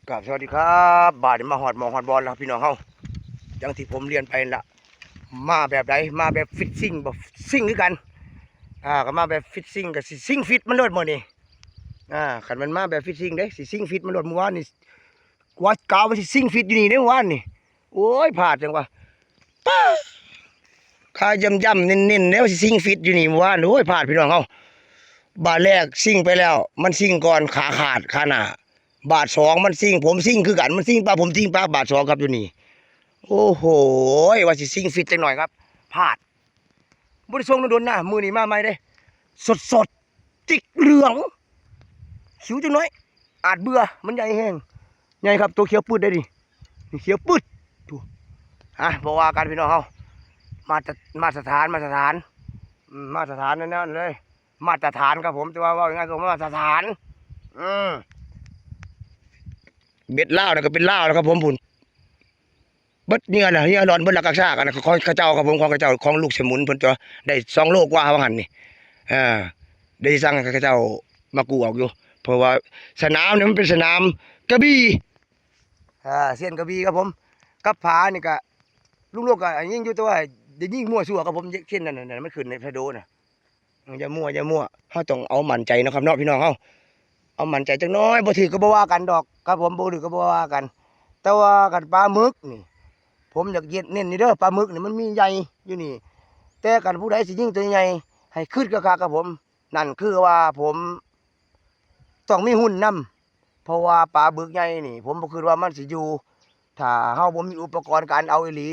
กับสวัสดีครับบาดมาหอดหมองหอดบอลแล้วพี่น้องเฮาอย่างที่ผมเรียนไปละมาแบบใดมาแบบฟิตซิ่งแบบซิ่งคือกันก็มาแบบฟิตซิ่งกับสิซิ่งฟิตมันโดดหมดนี่ขันมันมาแบบฟิตซิ่งเด้สิซิ่งฟิตมันโดดเมื่อวานนี่ว่ากาวมันสิซิ่งฟิตอยู่นี่เมื่อวานนี่โอ้ยพลาดจังวะป้าข้าย่ำเน้นๆแล้วสิซิ่งฟิตอยู่นี่เมื่อวานโอ้ยพลาดพี่น้องเฮาบาทแรกซิ่งไปแล้วมันซิ่งก่อนขาขาดขาหน้าบาทสองมันซิ่งผมซิ่งคือกันมันซิ่งปลาผมซิ่งปลาบาทสองครับอยู่นี่โอ้โหว่าสิซิ่งฟิตจังหน่อยครับพลาดบริทรงโดนหน้ามือนี่มาใหม่เด้สดจิกเหลืองสิวจังน้อยอาจเบื่อมันใหญ่แห้งใหญ่ครับตัวเขียวปืดได้ดิเขียวปืดดูเพราะว่าการพี่น้องเขามาตรฐานนั่นเลยมาตรฐานครับผมแต่ว่าอย่างไงก็มาตรฐานเบ็ดล่าวนะก็เป็นล่าวนะครับผมผุนเบ็ดเนี่ยนะเนี่ยร้อนเบ็ดละกักซากันนะของข้าเจ้าครับผมของข้าเจ้าของลูกสมุนผุนจะได้2 โลกว่าว่างันนี่ได้สั่งข้าเจ้ามากูออกอยู่เพราะว่าสนามเนี่ยมันเป็นสนามกระบี่เส้นกระบี่ครับผมกับผานี่ก็ลูกโลกก็ยิ่งอยู่ตัวจะยิ่งมั่วซั่วครับผมเส้นนั่นมันขึ้นในพระโดนะอย่ามั่วเขาต้องเอามั่นใจนะครับเนาะพี่น้องเขาเอามั่นใจจังน้อยบ่ถือก็บ่ว่ากันดอกครับผมบ่ถือก็บ่ว่ากันแต่ว่ากันปลาหมึกนี่ผมอยากเน้นนี่เด้อปลาหมึกนี่มันมีใหญ่อยู่นี่แต่กันผู้ใดสิยิงตัวใหญ่ให้ขึ้นกะครับผมนั่นคือว่าผมต้องมีหุ้นนำเพราะว่าปลาบึกใหญ่นี่ผมบ่คิดว่ามันสิอยู่ถ้าเฮาบ่มีอุปกรณ์การเอาอีหลี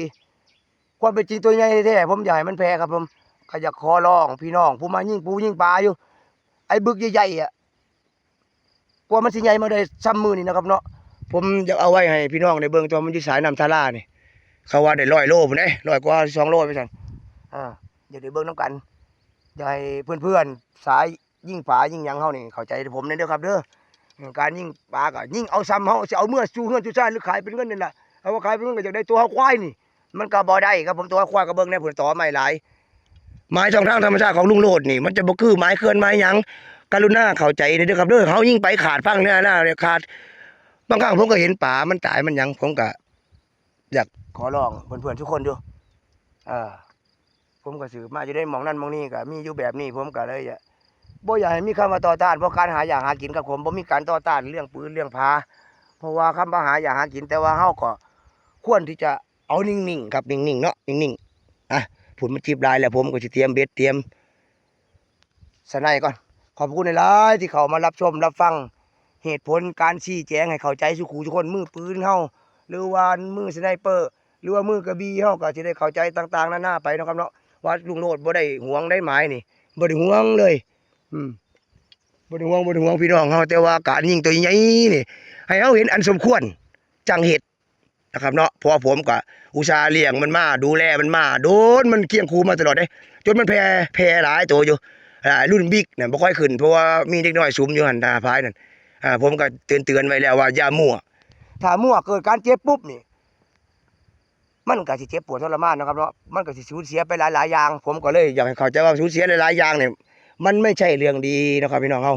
ความเป็นจริงตัวใหญ่แท้ผมอยากให้มันแพ้ครับผมก็อยากขอร้องพี่น้องผู้มายิงปูยิงปลาอยู่ไอ้บึกใหญ่ๆกว่ามันสิใหญ่มาได้ซ้ำมือนี่นะครับเนาะผมอยากเอาไว้ให้พี่น้องในเบื้องต้นมันอยู่สายน้ำทารานี่เขาว่าได้100 โลพุ่นเด้100 กว่า2 โลไปซั่นอยากได้เบิ่งน้ำกันอยากให้เพื่อนๆสายยิงปลายิงหยังเฮานี่เข้าใจผมเด้อครับเด้อการยิงปลาก็ยิงเอาซ้ำเฮาสิเอาเมื่อสู่เฮือนสู่ซ่านหรือขายเป็นเงินนี่ล่ะเอาว่าขายเป็นเงินก็อยากได้ตัวควายนี่มันก็บ่ได้ครับผมตัวควายก็เบิ่งในผลต่อไม้หลายไม้ช่องทางธรรมชาติของลุงโลดนี่มันจะบ่คือไม้เคลื่อนไม้หยังกรุณาเข้าใจเด้อครับเด้อเฮายิงไปขาดฟังเนี่ยนะขาดบางครั้งผมก็เห็นปลามันตายมันหยังผมก็อยากขอร้องเพื่อนๆทุกคนอยู่ผมก็สืบมาอยู่ได้มองนั่นมองนี่ก็มีอยู่แบบนี้ผมก็เลยบ่อยากให้มีคำว่าต่อต้านเพราะการหาอย่างหากินกับผมบ่มีการต่อต้านเรื่องปืนเรื่องพาเพราะว่าคำว่าหาอย่างหากินแต่ว่าเฮาก็ควรที่จะเอานิ่งๆครับนิ่งๆเนาะนิ่งๆผลมันจีบลายแล้วผมก็สิเตรียมเบ็ดเตรียมสไนก่อนขอบคุณหลายที่เขามารับชมรับฟังเหตุผลการชี้แจงให้เข้าใจสุขุทุกคนมือปืนเฮาหรือว่ามือสไนเปอร์หรือว่ามือกระบี่เฮาก็สิได้เข้าใจต่างๆนานาไปนะครับเนาะว่าลุงโลดบ่ได้หวงได้หมายนี่บ่ได้หวงเลยบ่ได้หวงพี่น้องเฮาแต่ว่าการยิงตัวใหญ่นี่ให้เฮาเห็นอันสมควรจังเฮ็ดนะครับเนาะเพราะผมก็อุตส่าห์เลี้ยงมันมาดูแลมันมาโดนมันเคียงคู่มาตลอดเด้จนมันแพร่หลายตัวอยู่รุ่นบิ๊กเนี่ยบ่ค่อยขึ้นเพราะว่ามีเด็กน้อยซุ่มอยู่หั่นตาพายนั่นผมก็เตือนไว้แล้วว่าอย่ามั่วถ้ามั่วเกิดการเจ็บปุ๊บนี่มันก็สิเจ็บปวดทรมานนะครับเนาะมันก็สิสูญเสียไปหลายอย่างผมก็เลยอยากให้เข้าใจว่าสูญเสียหลายอย่างเนี่ยมันไม่ใช่เรื่องดีนะครับพี่น้องเฮา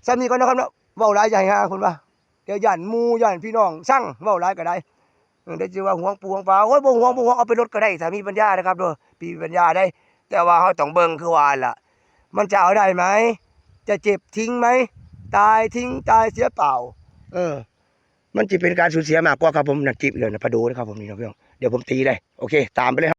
ซ้ำนี้ก่อนนะครับเนาะเว้าหลายใหญ่ฮะคุณว่าเดี๋ยวย่านหมู่ย่านพี่น้องสั่งเว้าหลายก็ได้ได้สิว่าห่วงปู่ห่วงปลาโอ้ยบ่ห่วงเอาไปรถก็ได้ถ้ามีปัญญานะครับเด้อมีปัญญาได้แต่ว่าเฮาต้องเบิ่งคือว่าล่ะมันจะเอาได้ไหมจะเจ็บทิ้งไหมตายทิ้งตายเสียเปล่ามันจะเป็นการสูญเสียมากกว่าครับผมนั่นจิบเลยนะพะโดนะครับผมนี่นะพี่น้องเดี๋ยวผมตีเลยโอเคตามไปเลยครับ